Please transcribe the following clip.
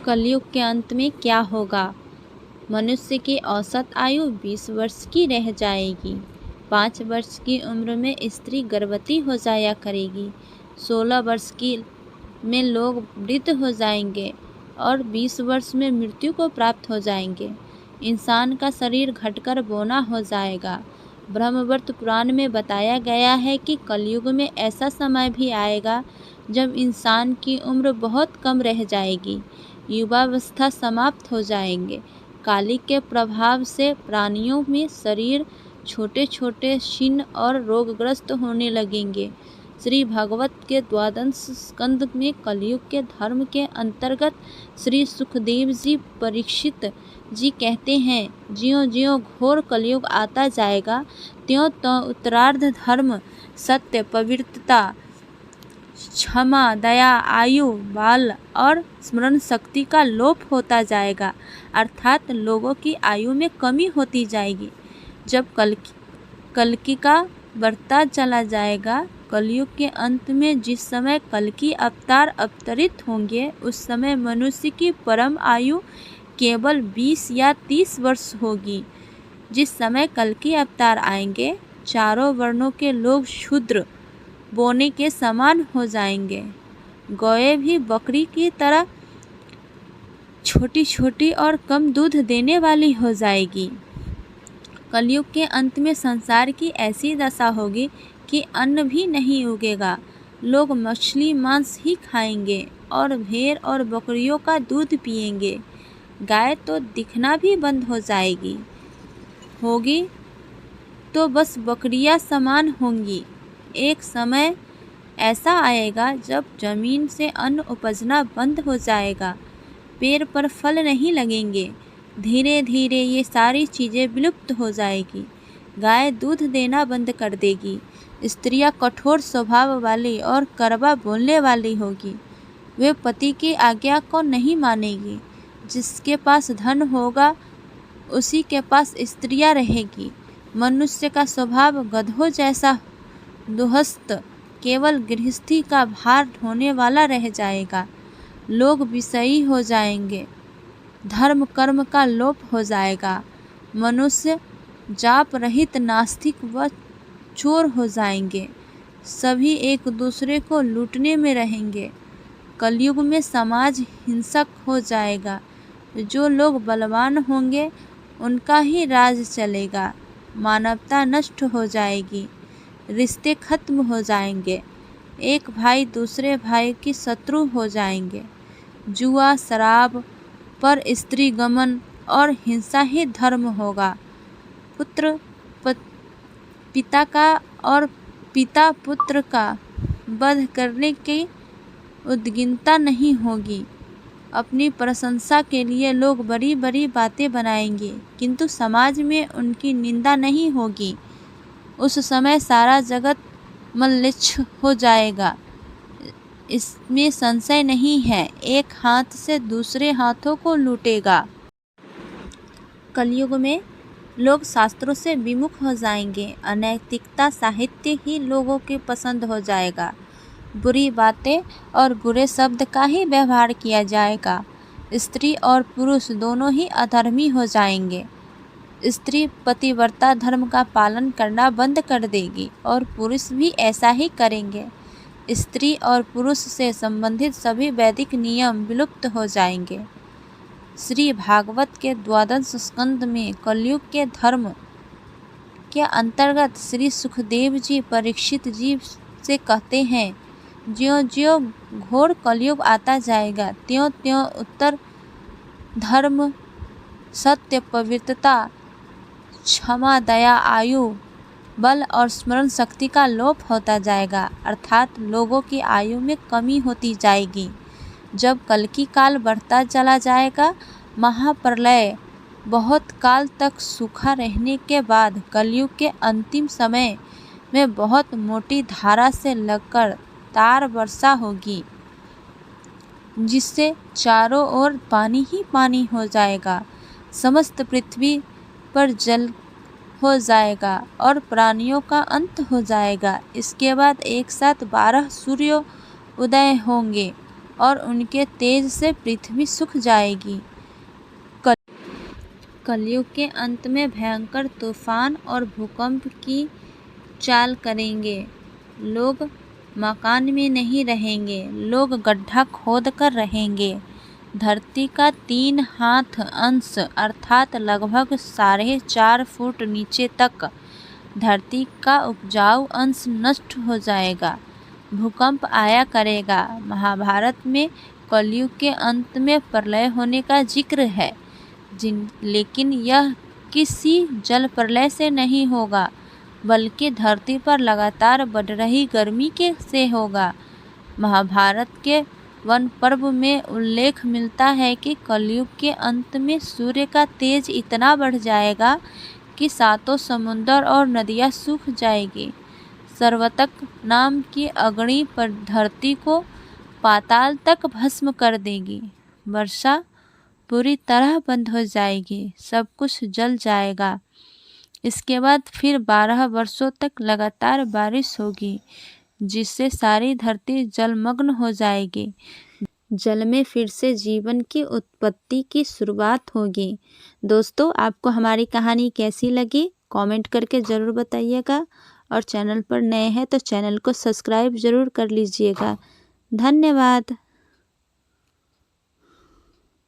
कलयुग के अंत में क्या होगा? मनुष्य की औसत आयु 20 वर्ष की रह जाएगी। 5 वर्ष की उम्र में स्त्री गर्भवती हो जाया करेगी। 16 वर्ष की में लोग वृद्ध हो जाएंगे और 20 वर्ष में मृत्यु को प्राप्त हो जाएंगे। इंसान का शरीर घटकर बौना हो जाएगा। ब्रह्मवर्त पुराण में बताया गया है कि कलयुग में ऐसा समय भी आएगा जब इंसान की उम्र बहुत कम रह जाएगी। युवावस्था समाप्त हो जाएंगे। काली के प्रभाव से प्राणियों में शरीर छोटे छोटे क्षीण और रोगग्रस्त होने लगेंगे। श्री भागवत के द्वादश स्कंद में कलयुग के धर्म के अंतर्गत श्री सुखदेव जी परीक्षित जी कहते हैं, ज्यों ज्यों घोर कलयुग आता जाएगा त्यों त्यों उत्तरार्ध धर्म, सत्य, पवित्रता, क्षमा, दया, आयु, बल और स्मरण शक्ति का लोप होता जाएगा, अर्थात लोगों की आयु में कमी होती जाएगी। जब कल्कि का बढ़ता चला जाएगा, कलयुग के अंत में जिस समय कल्कि अवतार अवतरित होंगे, उस समय मनुष्य की परम आयु केवल 20 या 30 वर्ष होगी। जिस समय कल्कि अवतार आएंगे, चारों वर्णों के लोग शूद्र बोने के समान हो जाएंगे। गौएं भी बकरी की तरह छोटी छोटी और कम दूध देने वाली हो जाएगी। कलयुग के अंत में संसार की ऐसी दशा होगी कि अन्न भी नहीं उगेगा। लोग मछली मांस ही खाएंगे और भेड़ और बकरियों का दूध पिएंगे। गाय तो दिखना भी बंद हो जाएगी। होगी तो बस बकरियां समान होंगी। एक समय ऐसा आएगा जब जमीन से अन्न उपजना बंद हो जाएगा, पेड़ पर फल नहीं लगेंगे। धीरे धीरे ये सारी चीज़ें विलुप्त हो जाएगी। गाय दूध देना बंद कर देगी। स्त्रियां कठोर स्वभाव वाली और कड़वा बोलने वाली होगी। वे पति की आज्ञा को नहीं मानेगी। जिसके पास धन होगा उसी के पास स्त्रियां रहेगी। मनुष्य का स्वभाव गधों जैसा दुहस्त, केवल गृहस्थी का भार ढोने वाला रह जाएगा। लोग विषयी हो जाएंगे। धर्म कर्म का लोप हो जाएगा। मनुष्य जाप रहित नास्तिक व चोर हो जाएंगे। सभी एक दूसरे को लूटने में रहेंगे। कलयुग में समाज हिंसक हो जाएगा। जो लोग बलवान होंगे उनका ही राज चलेगा। मानवता नष्ट हो जाएगी। रिश्ते खत्म हो जाएंगे। एक भाई दूसरे भाई की शत्रु हो जाएंगे। जुआ, शराब पर स्त्री गमन और हिंसा ही धर्म होगा। पुत्र पिता का और पिता पुत्र का वध करने की उद्विग्नता नहीं होगी। अपनी प्रशंसा के लिए लोग बड़ी बड़ी बातें बनाएंगे, किंतु समाज में उनकी निंदा नहीं होगी। उस समय सारा जगत म्लेच्छ हो जाएगा, इसमें संशय नहीं है। एक हाथ से दूसरे हाथों को लूटेगा। कलयुग में लोग शास्त्रों से विमुख हो जाएंगे। अनैतिकता साहित्य ही लोगों के पसंद हो जाएगा। बुरी बातें और बुरे शब्द का ही व्यवहार किया जाएगा। स्त्री और पुरुष दोनों ही अधर्मी हो जाएंगे। स्त्री पतिव्रता धर्म का पालन करना बंद कर देगी और पुरुष भी ऐसा ही करेंगे। स्त्री और पुरुष से संबंधित सभी वैदिक नियम विलुप्त हो जाएंगे। श्री भागवत के द्वादश स्कंद में कलयुग के धर्म के अंतर्गत श्री सुखदेव जी परीक्षित जी से कहते हैं, ज्यों ज्यों घोर कलयुग आता जाएगा त्यों त्यों उत्तर धर्म, सत्य, पवित्रता, क्षमा, दया, आयु, बल और स्मरण शक्ति का लोप होता जाएगा, अर्थात लोगों की आयु में कमी होती जाएगी। जब कल्कि काल बढ़ता चला जाएगा, महाप्रलय बहुत काल तक सूखा रहने के बाद कलयुग के अंतिम समय में बहुत मोटी धारा से लगकर तार वर्षा होगी, जिससे चारों ओर पानी ही पानी हो जाएगा। समस्त पृथ्वी पर जल हो जाएगा और प्राणियों का अंत हो जाएगा। इसके बाद एक साथ 12 सूर्य उदय होंगे और उनके तेज से पृथ्वी सूख जाएगी। कलयुग के अंत में भयंकर तूफान और भूकंप की चाल करेंगे। लोग मकान में नहीं रहेंगे, लोग गड्ढा खोद कर रहेंगे। धरती का 3 हाथ अंश अर्थात लगभग 4.5 फुट नीचे तक धरती का उपजाऊ अंश नष्ट हो जाएगा। भूकंप आया करेगा। महाभारत में कलयुग के अंत में प्रलय होने का जिक्र है, लेकिन यह किसी जल प्रलय से नहीं होगा, बल्कि धरती पर लगातार बढ़ रही गर्मी से होगा। महाभारत के वन पर्व में उल्लेख मिलता है कि कलयुग के अंत में सूर्य का तेज इतना बढ़ जाएगा कि 7 समुद्र और नदियां सूख जाएगी। सर्वतक नाम की अग्नि पर धरती को पाताल तक भस्म कर देगी। वर्षा पूरी तरह बंद हो जाएगी, सब कुछ जल जाएगा। इसके बाद फिर 12 वर्षों तक लगातार बारिश होगी, जिससे सारी धरती जलमग्न हो जाएगी। जल में फिर से जीवन की उत्पत्ति की शुरुआत होगी। दोस्तों, आपको हमारी कहानी कैसी लगी कमेंट करके ज़रूर बताइएगा, और चैनल पर नए हैं तो चैनल को सब्सक्राइब ज़रूर कर लीजिएगा। धन्यवाद।